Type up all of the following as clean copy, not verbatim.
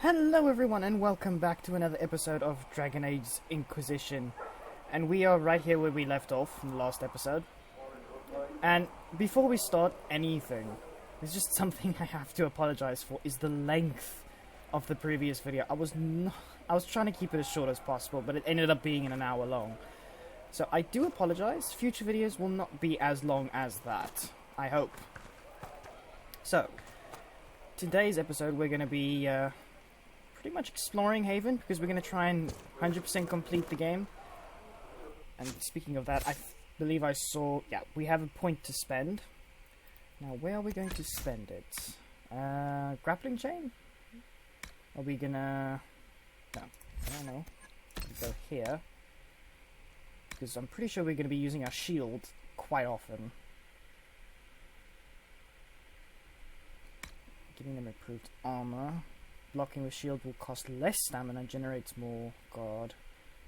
Hello everyone and welcome back to another episode of Dragon Age Inquisition. And we are right here where we left off from the last episode. And before we start anything, there's just something I have to apologize for, is the length of the previous video. I was trying to keep it as short as possible, but it ended up being an hour long. So I do apologize. Future videos will not be as long as that, I hope. So, today's episode we're going to be pretty much exploring Haven, because we're going to try and 100% complete the game. And speaking of that, I believe I saw, yeah, we have a point to spend. Now, where are we going to spend it? Grappling chain? Are we gonna... No, I don't know. We'll go here. Because I'm pretty sure we're going to be using our shield quite often. Giving them improved armor. Blocking with shield will cost less stamina, generates more guard,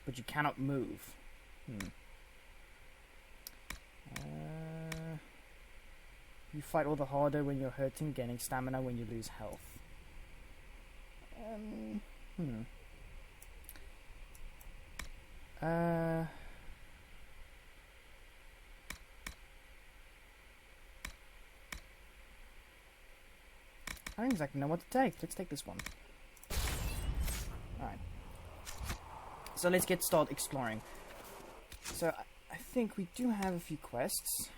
but you cannot move. You fight all the harder when you're hurting, gaining stamina when you lose health. I don't exactly know what to take. Let's take this one. Alright. So let's get started exploring. So I think we do have a few quests.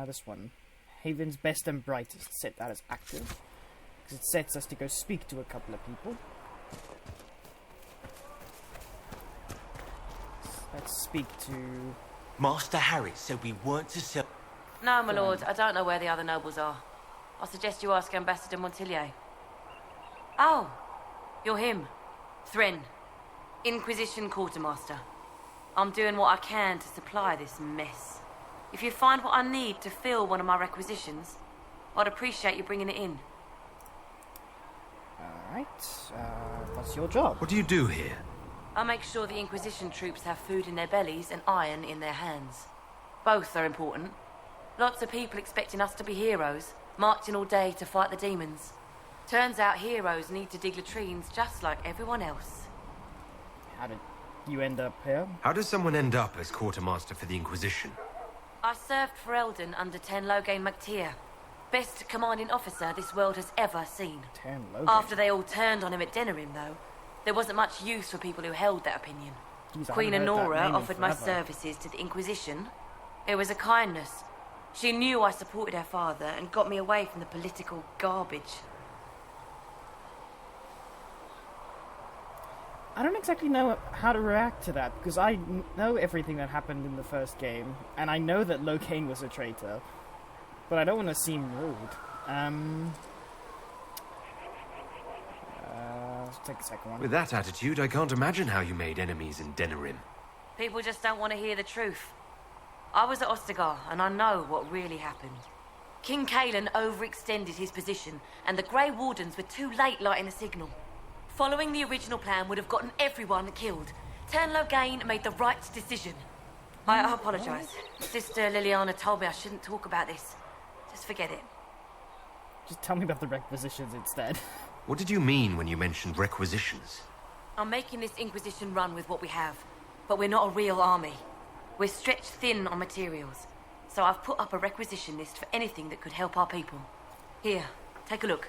This one. Haven's Best and Brightest. Set that as active, because it sets us to go speak to a couple of people. Let's speak to... Master Harry said we weren't to sell... No, my lord, I don't know where the other nobles are. I suggest you ask Ambassador Montillier. Oh, you're him. Thren, Inquisition Quartermaster. I'm doing what I can to supply this mess. If you find what I need to fill one of my requisitions, I'd appreciate you bringing it in. Alright, what's your job? What do you do here? I make sure the Inquisition troops have food in their bellies and iron in their hands. Both are important. Lots of people expecting us to be heroes, marching all day to fight the demons. Turns out heroes need to dig latrines just like everyone else. How did you end up here? How does someone end up as quartermaster for the Inquisition? I served for Eldon under Ten Loghain MacTier. Best commanding officer this world has ever seen. Ten Loghain? After they all turned on him at Denerim, though, there wasn't much use for people who held that opinion. Jeez, Queen Honora offered my services to the Inquisition. It was a kindness. She knew I supported her father and got me away from the political garbage. I don't exactly know how to react to that, because I know everything that happened in the first game, and I know that Loghain was a traitor, but I don't want to seem rude. Let's take the second one. With that attitude, I can't imagine how you made enemies in Denerim. People just don't want to hear the truth. I was at Ostagar, and I know what really happened. King Cailan overextended his position, and the Grey Wardens were too late lighting a signal. Following the original plan would have gotten everyone killed. Ten Loghain made the right decision. I apologise. Sister Liliana told me I shouldn't talk about this. Just forget it. Just tell me about the requisitions instead. What did you mean when you mentioned requisitions? I'm making this Inquisition run with what we have, but we're not a real army. We're stretched thin on materials, so I've put up a requisition list for anything that could help our people. Here, take a look.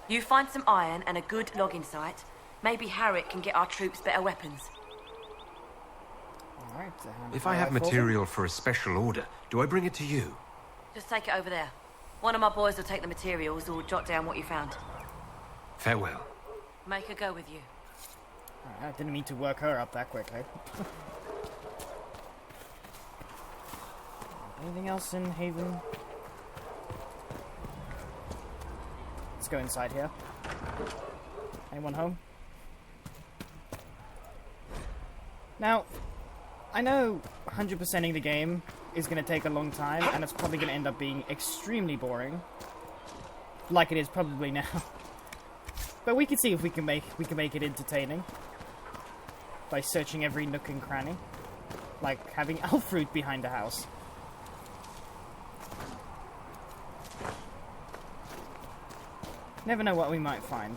You find some iron and a good logging site. Maybe Varric can get our troops better weapons. Alright. If I have material for a special order, do I bring it to you? Just take it over there. One of my boys will take the materials or jot down what you found. Farewell. Make her go with you. Alright, I didn't mean to work her up that quickly. Anything else in Haven? Let's go inside here. Anyone home? Now, I know 100%ing the game is going to take a long time, and it's probably going to end up being extremely boring, like it is probably now. But we can see if we can make it entertaining by searching every nook and cranny, like having elf fruit behind the house. Never know what we might find.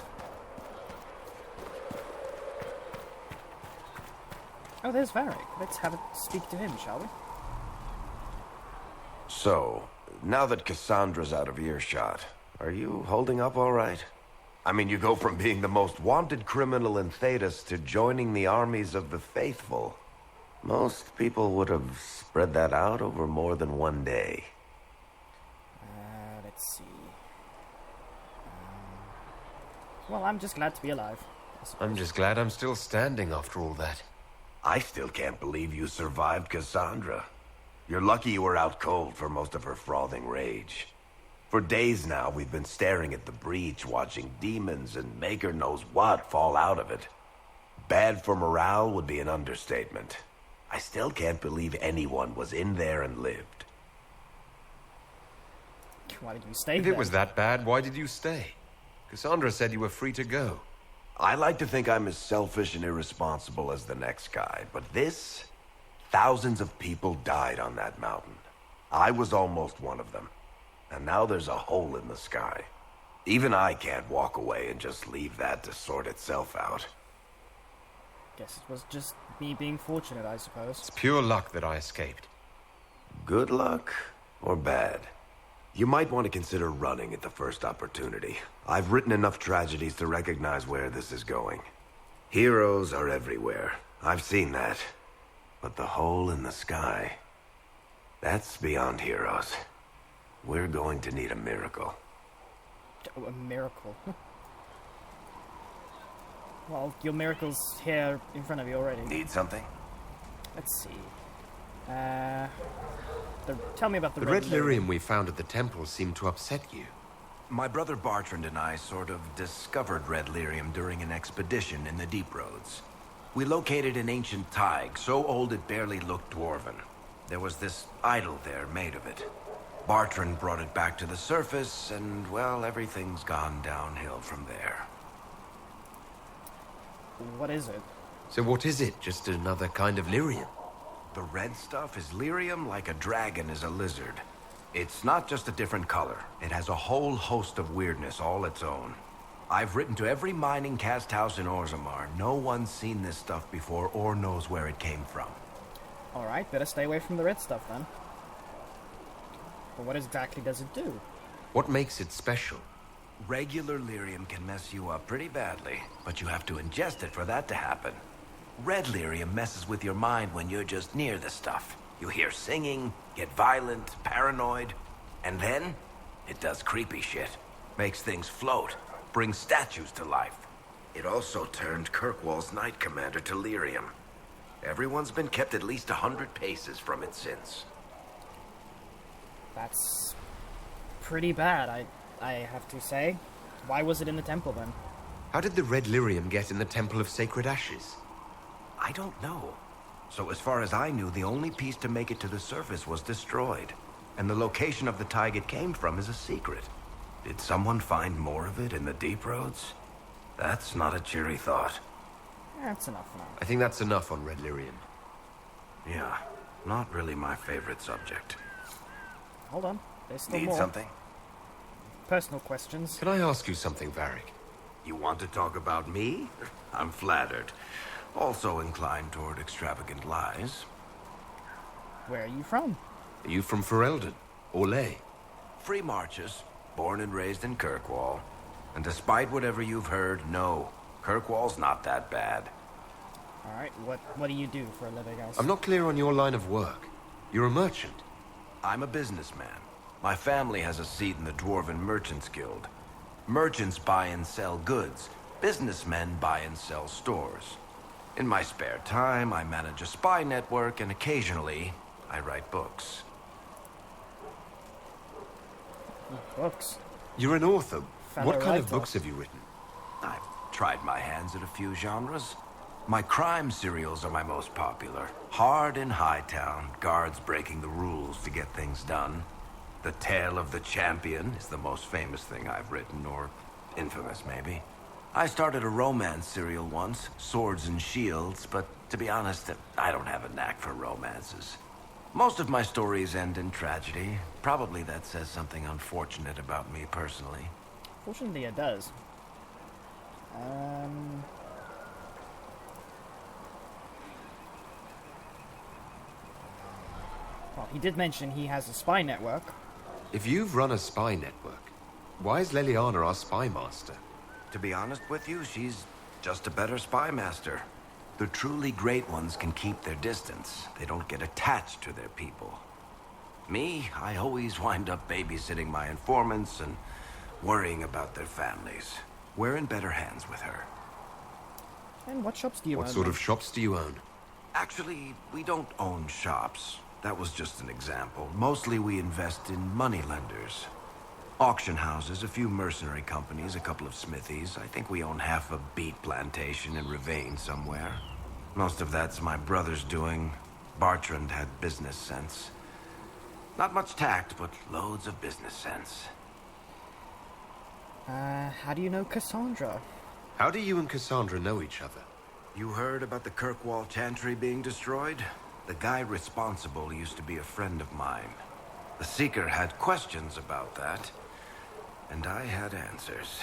Oh, there's Varric. Let's have it speak to him, shall we? So, now that Cassandra's out of earshot, are you holding up all right? I mean, you go from being the most wanted criminal in Thedas to joining the armies of the faithful. Most people would have spread that out over more than one day. Let's see. Well, I'm just glad to be alive. I'm just glad I'm still standing after all that. I still can't believe you survived Cassandra. You're lucky you were out cold for most of her frothing rage. For days now, we've been staring at the breach, watching demons and maker knows what fall out of it. Bad for morale would be an understatement. I still can't believe anyone was in there and lived. Why did you stay If there? it was that bad, why did you stay? Cassandra said you were free to go. I like to think I'm as selfish and irresponsible as the next guy, but this... Thousands of people died on that mountain. I was almost one of them. And now there's a hole in the sky. Even I can't walk away and just leave that to sort itself out. Guess it was just me being fortunate, I suppose. It's pure luck that I escaped. Good luck or bad? You might want to consider running at the first opportunity. I've written enough tragedies to recognize where this is going. Heroes are everywhere. I've seen that. But the hole in the sky... that's beyond heroes. We're going to need a miracle. Oh, a miracle. Well, your miracle's here in front of you already. Need something? Let's see. Tell me about the The red lyrium we found at the temple seemed to upset you. My brother Bartrand and I sort of discovered red lyrium during an expedition in the Deep Roads. We located an ancient thaig, so old it barely looked dwarven. There was this idol there made of it. Bartrand brought it back to the surface, and, well, everything's gone downhill from there. What is it? So what is it? Just another kind of lyrium? The red stuff is lyrium like a dragon is a lizard. It's not just a different color. It has a whole host of weirdness all its own. I've written to every mining cast house in Orzammar. No one's seen this stuff before or knows where it came from. Alright, better stay away from the red stuff then. But what exactly does it do? What makes it special? Regular lyrium can mess you up pretty badly, but you have to ingest it for that to happen. Red lyrium messes with your mind when you're just near the stuff. You hear singing, get violent, paranoid, and then it does creepy shit. Makes things float, brings statues to life. It also turned Kirkwall's Knight Commander to lyrium. Everyone's been kept at least 100 paces from it since. That's pretty bad, I have to say. Why was it in the temple then? How did the red lyrium get in the Temple of Sacred Ashes? I don't know. So as far as I knew, the only piece to make it to the surface was destroyed. And the location of the thaig it came from is a secret. Did someone find more of it in the Deep Roads? That's not a cheery thought. That's enough now. I think that's enough on red lyrium. Yeah, not really my favorite subject. Hold on, there's still Need more. something? Personal questions. Can I ask you something, Varric? You want to talk about me? I'm flattered. Also inclined toward extravagant lies. Where are you from? Are you from Ferelden? Or Ley? Free marches, born and raised in Kirkwall. And despite whatever you've heard, no, Kirkwall's not that bad. Alright, what do you do for a living, guys? I'm not clear on your line of work. You're a merchant. I'm a businessman. My family has a seat in the Dwarven Merchants Guild. Merchants buy and sell goods. Businessmen buy and sell stores. In my spare time, I manage a spy network, and occasionally, I write books. Books. You're an author. Fellow What kind of writer. books have you written? I've tried my hands at a few genres. My crime serials are my most popular. Hard in Hightown, guards breaking the rules to get things done. The Tale of the Champion is the most famous thing I've written, or infamous maybe. I started a romance serial once, Swords and Shields, but to be honest, I don't have a knack for romances. Most of my stories end in tragedy. Probably that says something unfortunate about me personally. Fortunately, it does. Well, he did mention he has a spy network. If you've run a spy network, why is Leliana our spy master? To be honest with you, she's just a better spy master. The truly great ones can keep their distance. They don't get attached to their people. Me, I always wind up babysitting my informants and worrying about their families. We're in better hands with her. And what shops do you own? What sort of shops do you own? Actually, we don't own shops. That was just an example. Mostly we invest in money lenders. Auction houses, a few mercenary companies, a couple of smithies. I think we own half a beet plantation in Ravane somewhere. Most of that's my brother's doing. Bartrand had business sense. Not much tact, but loads of business sense. How do you know Cassandra? How do you and Cassandra know each other? You heard about the Kirkwall Chantry being destroyed? The guy responsible used to be a friend of mine. The Seeker had questions about that, and I had answers.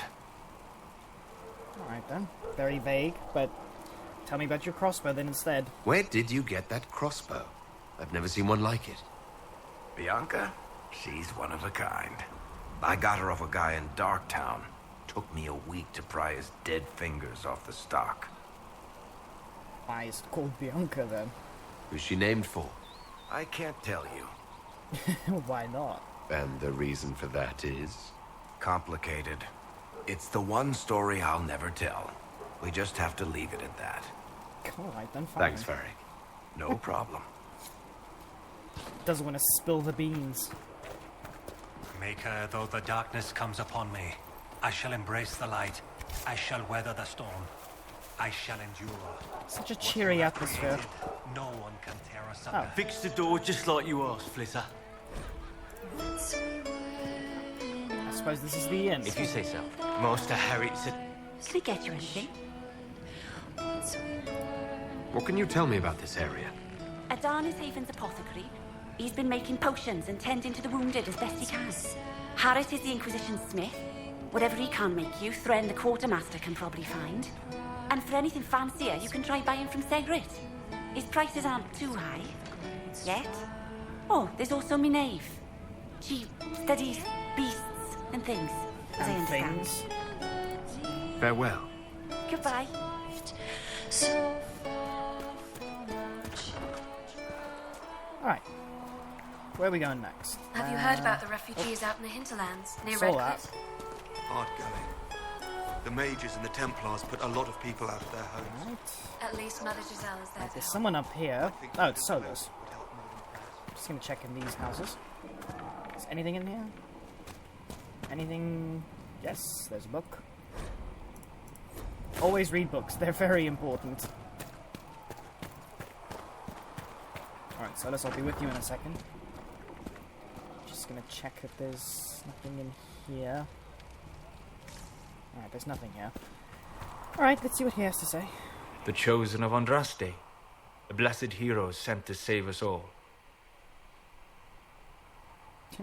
Alright then. Very vague, but tell me about your crossbow then instead. Where did you get that crossbow? I've never seen one like it. Bianca? She's one of a kind. I got her off a guy in Darktown. Took me a week to pry his dead fingers off the stock. Why is it called Bianca then? Who's she named for? I can't tell you. Why not? And the reason for that is? Complicated. It's the one story I'll never tell. We just have to leave it at that. Alright then, fine. Thanks, Varric. No problem. Doesn't want to spill the beans. Maker, though the darkness comes upon me, I shall embrace the light. I shall weather the storm. I shall endure. Such a cheery atmosphere. No one can tear us asunder. Fix the door just like you asked, Flitter. I suppose this is the end. If you say so. Master Harry said... Can we get you anything? What can you tell me about this area? Adarnis Haven's apothecary. He's been making potions and tending to the wounded as best he can. Harris is the Inquisition smith. Whatever he can't make you, Thren the quartermaster can probably find. And for anything fancier, you can try buying from Segrit. His prices aren't too high. Yet. Oh, there's also Minave. She studies beasts and things, as I And understand. things. Farewell. Goodbye. Alright. Where are we going next? Have you heard about the refugees out in the hinterlands near Solas. Redcliffe? Hard going. The mages and the Templars put a lot of people out of their homes. Right. At least Mother Giselle is there There's to help. someone up here. I think Oh, it's that Solas. would help more than perhaps. Just gonna check in these houses. Is anything in here? Anything? Yes, there's a book. Always read books, they're very important. Alright, Solas, I'll be with you in a second. Just gonna check if there's nothing in here. Alright, there's nothing here. Alright, let's see what he has to say. The chosen of Andraste, the blessed heroes sent to save us all.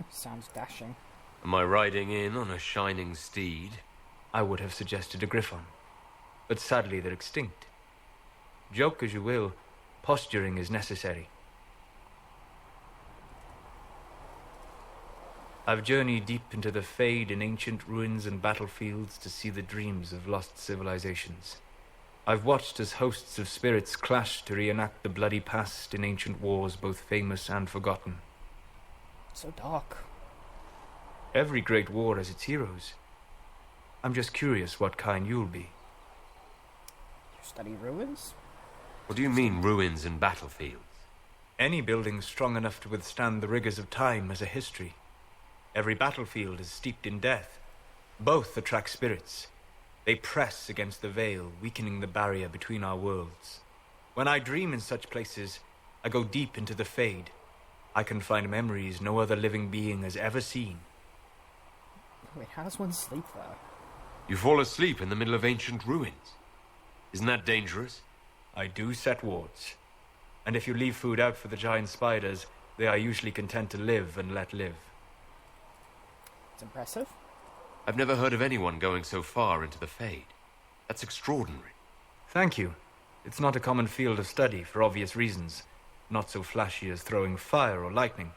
Sounds dashing. Am I riding in on a shining steed? I would have suggested a griffon, but sadly they're extinct. Joke as you will, posturing is necessary. I've journeyed deep into the Fade in ancient ruins and battlefields to see the dreams of lost civilizations. I've watched as hosts of spirits clash to reenact the bloody past in ancient wars both famous and forgotten. So dark. Every great war has its heroes. I'm just curious what kind you'll be. You study ruins? What do you mean, ruins and battlefields? Any building strong enough to withstand the rigors of time has a history. Every battlefield is steeped in death. Both attract spirits. They press against the veil, weakening the barrier between our worlds. When I dream in such places, I go deep into the Fade. I can find memories no other living being has ever seen. Wait, how does one sleep there? You fall asleep in the middle of ancient ruins. Isn't that dangerous? I do set wards. And if you leave food out for the giant spiders, they are usually content to live and let live. It's impressive. I've never heard of anyone going so far into the Fade. That's extraordinary. Thank you. It's not a common field of study for obvious reasons. Not so flashy as throwing fire or lightning.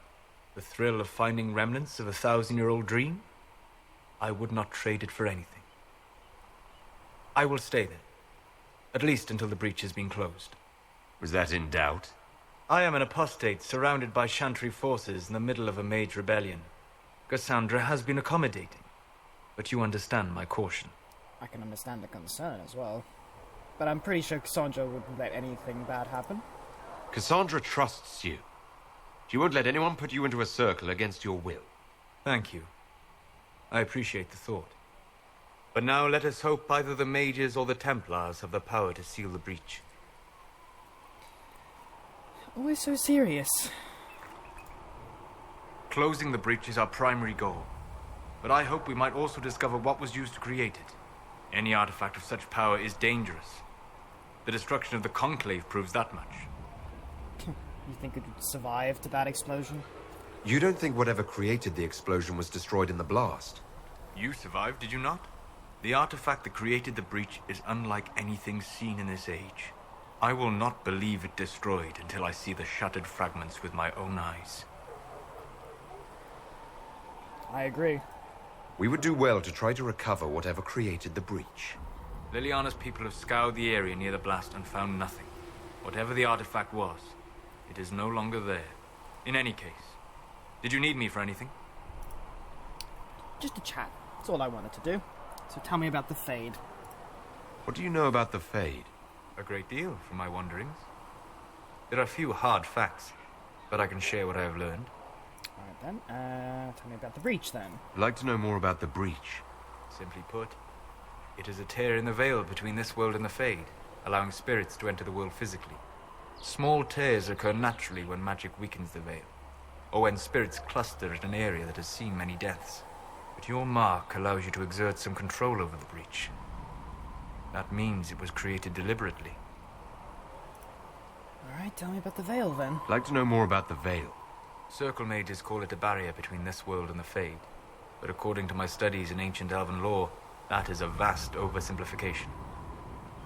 The thrill of finding remnants of a 1,000-year-old dream? I would not trade it for anything. I will stay there. At least until the breach has been closed. Was that in doubt? I am an apostate surrounded by Chantry forces in the middle of a mage rebellion. Cassandra has been accommodating, but you understand my caution. I can understand the concern as well. But I'm pretty sure Cassandra wouldn't let anything bad happen. Cassandra trusts you. She won't let anyone put you into a circle against your will. Thank you. I appreciate the thought. But now let us hope either the mages or the Templars have the power to seal the breach. Always so serious. Closing the breach is our primary goal. But I hope we might also discover what was used to create it. Any artifact of such power is dangerous. The destruction of the Conclave proves that much. You think it would survive to that explosion? You don't think whatever created the explosion was destroyed in the blast? You survived, did you not? The artifact that created the breach is unlike anything seen in this age. I will not believe it destroyed until I see the shattered fragments with my own eyes. I agree. We would do well to try to recover whatever created the breach. Liliana's people have scoured the area near the blast and found nothing. Whatever the artifact was, it is no longer there. In any case, did you need me for anything? Just a chat. That's all I wanted to do. So tell me about the Fade. What do you know about the Fade? A great deal, from my wanderings. There are few hard facts, but I can share what I have learned. Alright then, tell me about the breach then. I'd like to know more about the breach. Simply put, it is a tear in the veil between this world and the Fade, allowing spirits to enter the world physically. Small tears occur naturally when magic weakens the veil, or when spirits cluster at an area that has seen many deaths. But your mark allows you to exert some control over the breach. That means it was created deliberately. Alright, tell me about the Veil then. I'd like to know more about the Veil. Circle mages call it a barrier between this world and the Fade, but according to my studies in ancient elven lore, that is a vast oversimplification.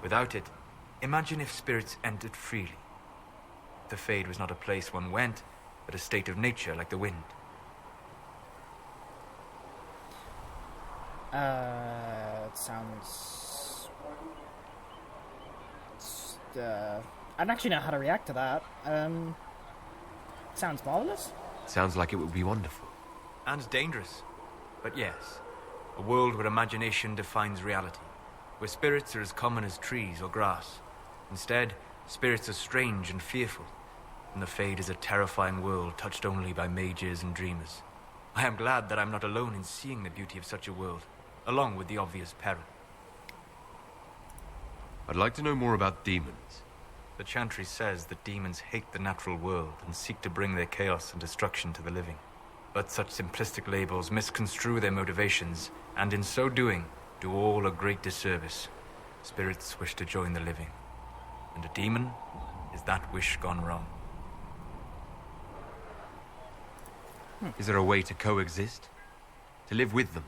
Without it, imagine if spirits entered freely. The Fade was not a place one went, but a state of nature like the wind. It sounds... I don't actually know how to react to that. Sounds marvelous. Sounds like it would be wonderful. And dangerous. But yes, a world where imagination defines reality, where spirits are as common as trees or grass. Instead, spirits are strange and fearful, and the Fade is a terrifying world touched only by mages and dreamers. I am glad that I'm not alone in seeing the beauty of such a world, along with the obvious peril. I'd like to know more about demons. The Chantry says that demons hate the natural world and seek to bring their chaos and destruction to the living. But such simplistic labels misconstrue their motivations, and in so doing, do all a great disservice. Spirits wish to join the living, and a demon is that wish gone wrong. Is there a way to coexist? To live with them?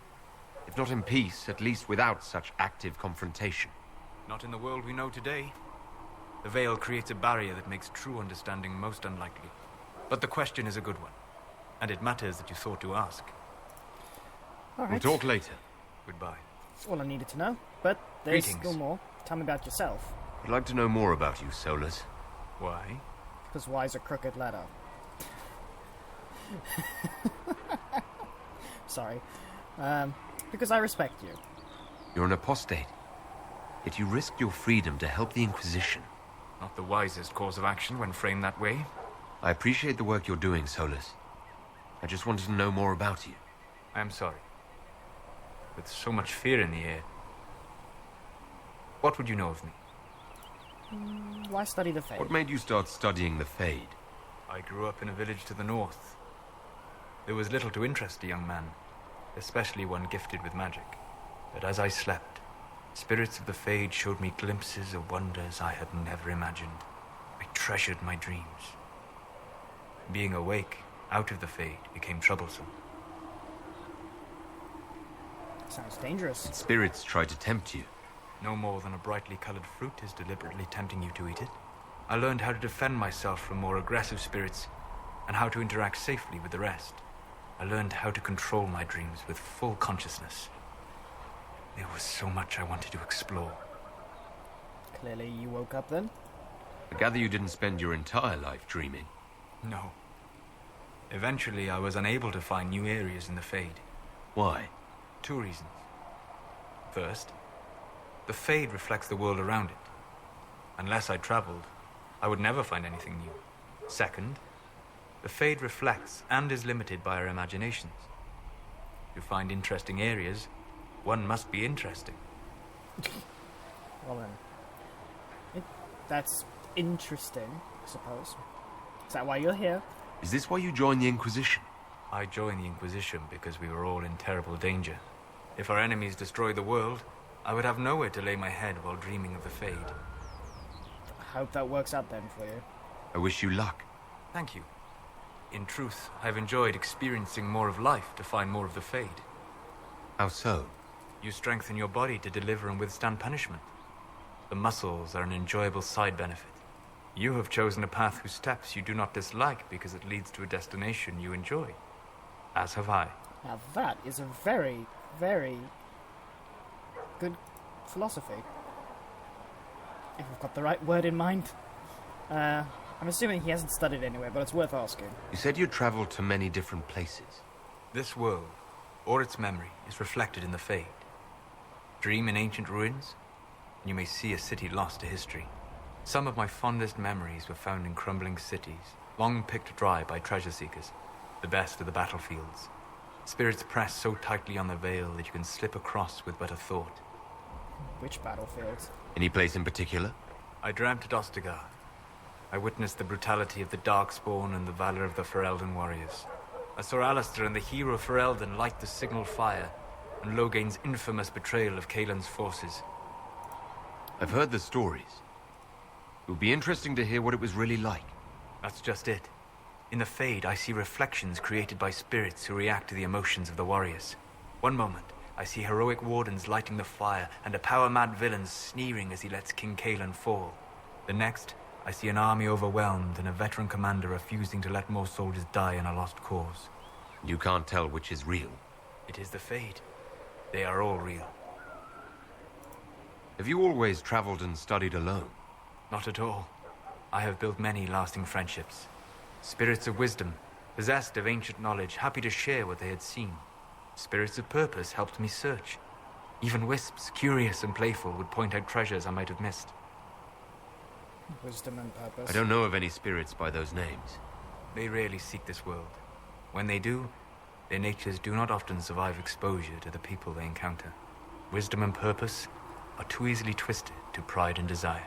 If not in peace, at least without such active confrontation. Not in the world we know today. The Veil creates a barrier that makes true understanding most unlikely. But the question is a good one, and it matters that you thought to ask. Alright. We'll talk later. Goodbye. That's all I needed to know. But there's Greetings. still more. Tell me about yourself. I'd like to know more about you, Solas. Why? Because Y's a crooked letter. Sorry. Because I respect you. You're an apostate. Yet you risked your freedom to help the Inquisition. Not the wisest course of action when framed that way. I appreciate the work you're doing, Solas. I just wanted to know more about you. I am sorry. With so much fear in the air. What would you know of me? Why study the Fade? What made you start studying the Fade? I grew up in a village to the north. There was little to interest a young man, especially one gifted with magic. But as I slept, spirits of the Fade showed me glimpses of wonders I had never imagined. I treasured my dreams. Being awake, out of the Fade, became troublesome. Sounds dangerous. Spirits try to tempt you. No more than a brightly colored fruit is deliberately tempting you to eat it. I learned how to defend myself from more aggressive spirits, and how to interact safely with the rest. I learned how to control my dreams with full consciousness. There was so much I wanted to explore. Clearly you woke up then? I gather you didn't spend your entire life dreaming. No. Eventually, I was unable to find new areas in the Fade. Why? 2 reasons. First, the Fade reflects the world around it. Unless I traveled, I would never find anything new. Second, the Fade reflects and is limited by our imaginations. To find interesting areas, one must be interesting. Well then. That's interesting, I suppose. Is that why you're here? Is this why you joined the Inquisition? I joined the Inquisition because we were all in terrible danger. If our enemies destroyed the world, I would have nowhere to lay my head while dreaming of the Fade. I hope that works out then for you. I wish you luck. Thank you. In truth, I've enjoyed experiencing more of life to find more of the Fade. How so? You strengthen your body to deliver and withstand punishment. The muscles are an enjoyable side benefit. You have chosen a path whose steps you do not dislike because it leads to a destination you enjoy. As have I. Now that is a very, very good philosophy. If I've got the right word in mind. I'm assuming he hasn't studied anywhere, but it's worth asking. You said you traveled to many different places. This world, or its memory, is reflected in the Fade. Dream in ancient ruins, and you may see a city lost to history. Some of my fondest memories were found in crumbling cities, long picked dry by treasure seekers. The best of the battlefields. Spirits press so tightly on the veil that you can slip across with but a thought. Which battlefields? Any place in particular? I dreamt at Ostagar. I witnessed the brutality of the Darkspawn and the valor of the Ferelden warriors. I saw Alistair and the hero Ferelden light the signal fire, and Logain's infamous betrayal of Caelan's forces. I've heard the stories. It would be interesting to hear what it was really like. That's just it. In the Fade, I see reflections created by spirits who react to the emotions of the warriors. One moment, I see heroic wardens lighting the fire, and a power-mad villain sneering as he lets King Caelan fall. The next, I see an army overwhelmed and a veteran commander refusing to let more soldiers die in a lost cause. You can't tell which is real. It is the Fade. They are all real. Have you always traveled and studied alone? Not at all. I have built many lasting friendships. Spirits of wisdom, possessed of ancient knowledge, happy to share what they had seen. Spirits of purpose helped me search. Even wisps, curious and playful, would point out treasures I might have missed. Wisdom and purpose. I don't know of any spirits by those names. They rarely seek this world. When they do, their natures do not often survive exposure to the people they encounter. Wisdom and purpose are too easily twisted to pride and desire.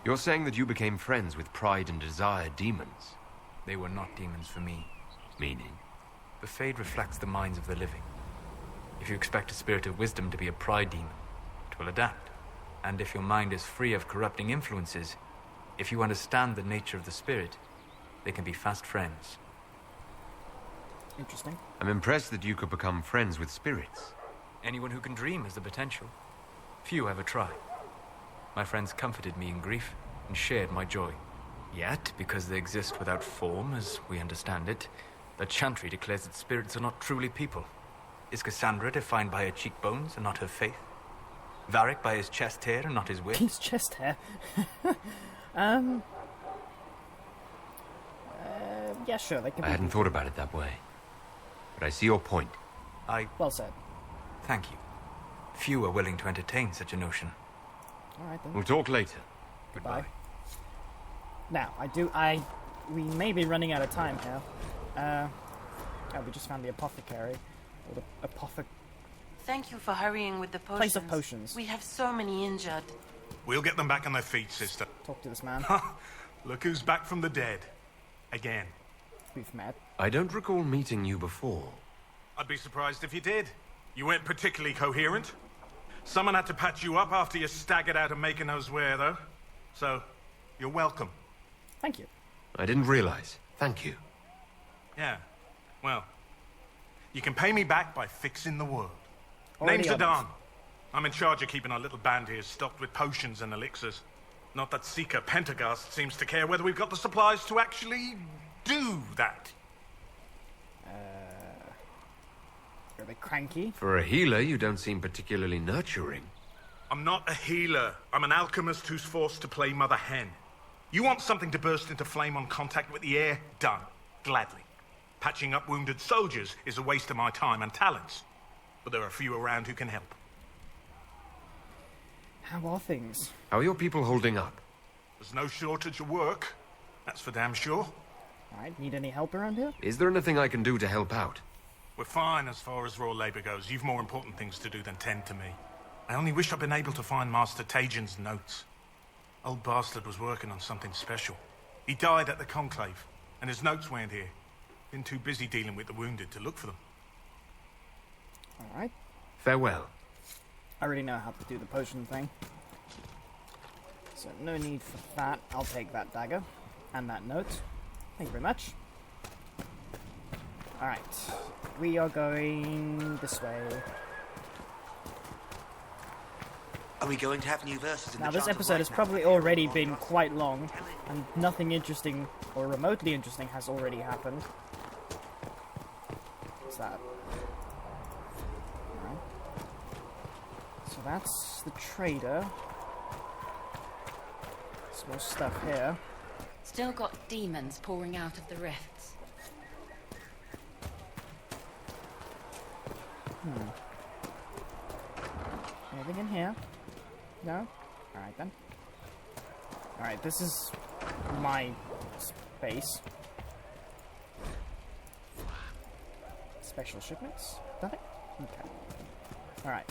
You're saying that you became friends with pride and desire demons? They were not demons for me. Meaning? The Fade reflects the minds of the living. If you expect a spirit of wisdom to be a pride demon, it will adapt. And if your mind is free of corrupting influences, if you understand the nature of the spirit, they can be fast friends. Interesting. I'm impressed that you could become friends with spirits. Anyone who can dream has the potential. Few ever try. My friends comforted me in grief and shared my joy. Yet, because they exist without form, as we understand it, the Chantry declares that spirits are not truly people. Is Cassandra defined by her cheekbones and not her faith? Varric by his chest hair and not his wit? His chest hair? Yeah, sure, they can I be. hadn't thought about it that way. But I see your point. Well said. Thank you. Few are willing to entertain such a notion. Alright then. We'll talk later. Goodbye. Now, we may be running out of time here. We just found the Apothecary. Or the Thank you for hurrying with the potions. Place of potions. We have so many injured. We'll get them back on their feet, sister. Talk to this man. Look who's back from the dead. Again. We've met. I don't recall meeting you before. I'd be surprised if you did. You weren't particularly coherent. Someone had to patch you up after you staggered out of making knows where, though. So, you're welcome. Thank you. I didn't realize. Thank you. Yeah. Well, you can pay me back by fixing the world. Already Name's others. Adan. I'm in charge of keeping our little band here stocked with potions and elixirs. Not that Seeker Pentagast seems to care whether we've got the supplies to actually do that. You're a bit cranky. For a healer, you don't seem particularly nurturing. I'm not a healer. I'm an alchemist who's forced to play Mother Hen. You want something to burst into flame on contact with the air? Done. Gladly. Patching up wounded soldiers is a waste of my time and talents. But there are a few around who can help. How are things? How are your people holding up? There's no shortage of work. That's for damn sure. Alright, need any help around here? Is there anything I can do to help out? We're fine as far as raw labor goes. You've more important things to do than tend to me. I only wish I'd been able to find Master Tajin's notes. Old bastard was working on something special. He died at the Conclave, and his notes weren't here. Been too busy dealing with the wounded to look for them. Alright. Farewell. I already know how to do the potion thing. So no need for that. I'll take that dagger. And that note. Thank you very much. Alright. We are going this way. Are we going to have new verses in Now the this Chant of episode has Light probably already been quite long, and nothing interesting or remotely interesting has already happened. What's that? Alright. So that's the trader. Some more stuff here. Still got demons pouring out of the rifts. Anything in here? No? Alright then. Alright, this is my space. Special shipments? Nothing? Okay. Alright.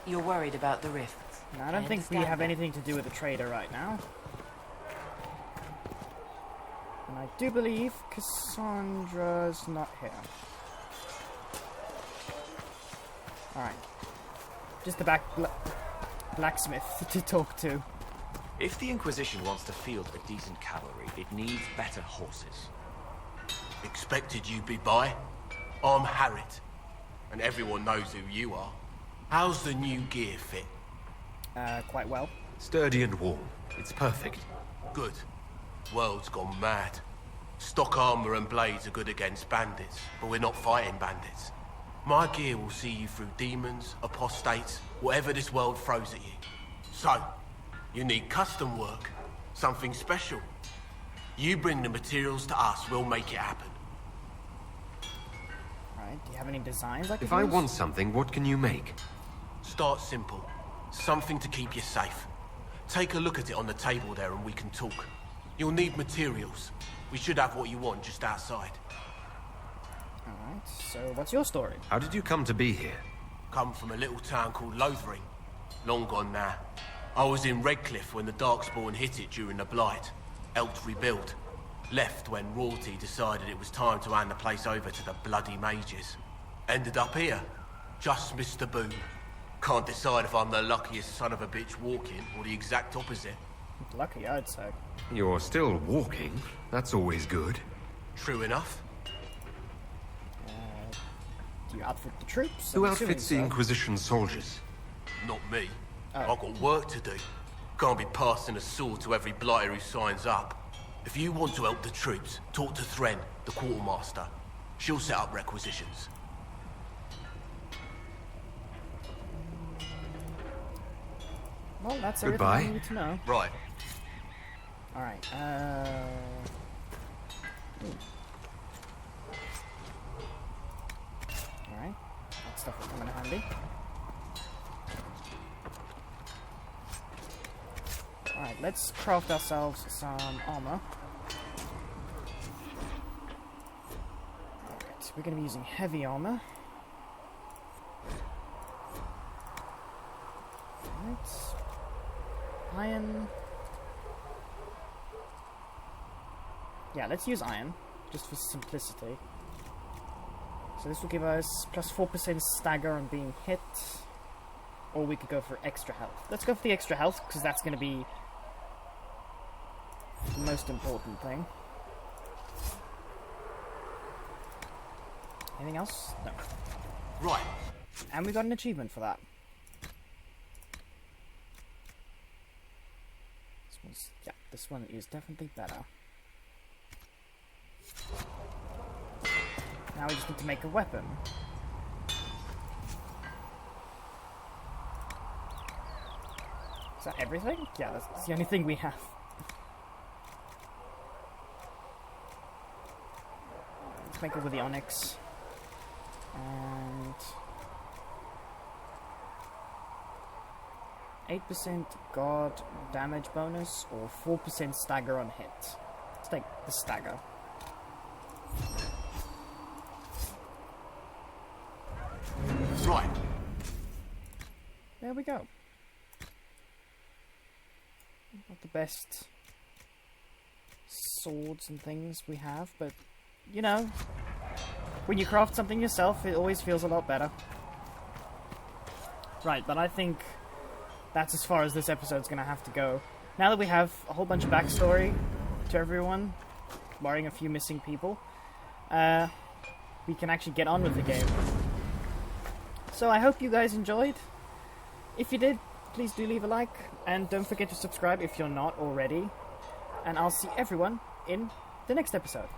You're worried about the rifts. Now, I don't think we have anything to do with the trader right now. And I do believe Cassandra's not here. Alright. Just the blacksmith to talk to. If the Inquisition wants to field a decent cavalry, it needs better horses. Expected you'd be by. I'm Harriet, and everyone knows who you are. How's the new gear fit? Quite well. Sturdy and warm. It's perfect. Good. World's gone mad. Stock armor and blades are good against bandits, but we're not fighting bandits. My gear will see you through demons, apostates, whatever this world throws at you. So, you need custom work, something special. You bring the materials to us, we'll make it happen. Alright, do you have any designs I can If I use? want something, what can you make? Start simple. Something to keep you safe. Take a look at it on the table there and we can talk. You'll need materials. We should have what you want just outside. Alright, so what's your story? How did you come to be here? Come from a little town called Lothering. Long gone now. I was in Redcliffe when the Darkspawn hit it during the Blight. Helped rebuild. Left when royalty decided it was time to hand the place over to the bloody mages. Ended up here. Just missed the boom. Can't decide if I'm the luckiest son of a bitch walking or the exact opposite. Lucky, I'd say. You're still walking. That's always good. True enough. Do you outfit the troops? Who I'm assuming outfits the so. Inquisition soldiers? Not me. Oh. I've got work to do. Can't be passing a sword to every blighter who signs up. If you want to help the troops, talk to Thren, the quartermaster. She'll set up requisitions. Well, that's Goodbye. everything I need to know. Right. Alright, Alright, that stuff will come in handy. Alright, let's craft ourselves some armor. Alright, we're going to be using heavy armor. Alright. Iron. Yeah, let's use iron, just for simplicity. So this will give us plus 4% stagger on being hit. Or we could go for extra health. Let's go for the extra health, because that's going to be the most important thing. Anything else? No. Right. And we got an achievement for that. bones. Yeah, this one is definitely better. Now we just need to make a weapon. Is that everything? Yeah, that's the only thing we have. Let's make it with the onyx. And 8% guard damage bonus or 4% stagger on hit. Let's take the stagger. Right. There we go. Not the best swords and things we have, but you know, when you craft something yourself, it always feels a lot better. Right, but I think that's as far as this episode's gonna have to go. Now that we have a whole bunch of backstory to everyone, barring a few missing people, we can actually get on with the game. So I hope you guys enjoyed. If you did, please do leave a like, and don't forget to subscribe if you're not already. And I'll see everyone in the next episode.